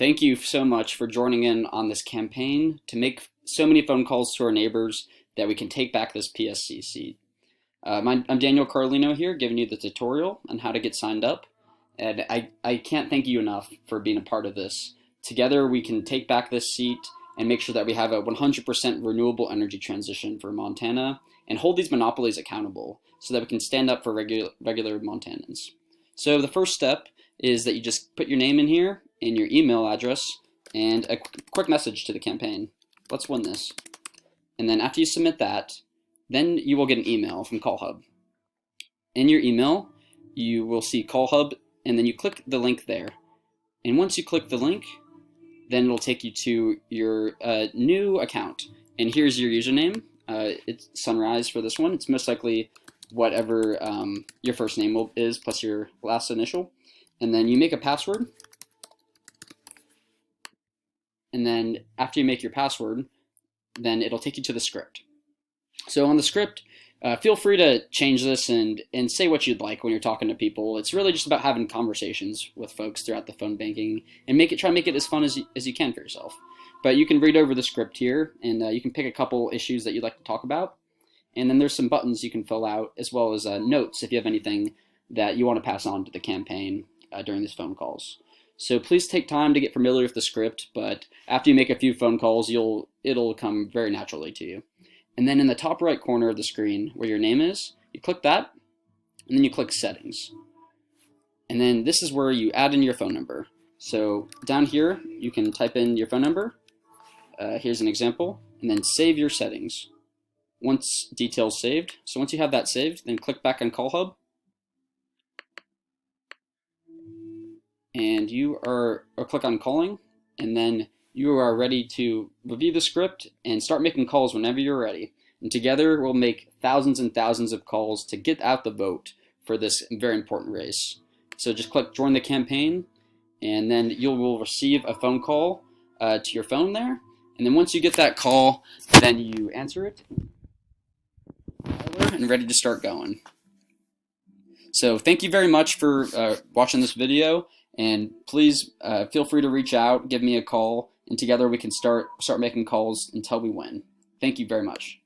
Thank you so much for joining in on this campaign to make so many phone calls to our neighbors that we can take back this PSC seat. I'm Daniel Carlino here, giving you the tutorial on how to get signed up. And I can't thank you enough for being a part of this. Together we can take back this seat and make sure that we have a 100% renewable energy transition for Montana and hold these monopolies accountable so that we can stand up for regular Montanans. So the first step is that you just put your name in here and your email address and a quick message to the campaign. Let's win this. And then after you submit that, then you will get an email from CallHub. In your email, you will see CallHub, and then you click the link there. And once you click the link, then it'll take you to your new account. And here's your username. It's Sunrise for this one. It's most likely whatever your first name is plus your last initial. And then you make a password. And then after you make your password, then it'll take you to the script. So on the script, feel free to change this and say what you'd like when you're talking to people. It's really just about having conversations with folks throughout the phone banking and try to make it as fun as you can for yourself. But you can read over the script here, and you can pick a couple issues that you'd like to talk about. And then there's some buttons you can fill out, as well as notes if you have anything that you want to pass on to the campaign during these phone calls. So please take time to get familiar with the script, but after you make a few phone calls, it'll come very naturally to you. And then in the top right corner of the screen where your name is, you click that, and then you click Settings. And then this is where you add in your phone number. So down here, you can type in your phone number. Here's an example, and then save your settings. Once details saved, so once you have that saved, then click back on CallHub. And or click on calling, and then you are ready to review the script and start making calls whenever you're ready. And together we'll make thousands and thousands of calls to get out the vote for this very important race. So just click join the campaign, and then you will receive a phone call to your phone there. And then once you get that call, then you answer it and ready to start going. So thank you very much for watching this video. And please feel free to reach out, give me a call, and together we can start making calls until we win. Thank you very much.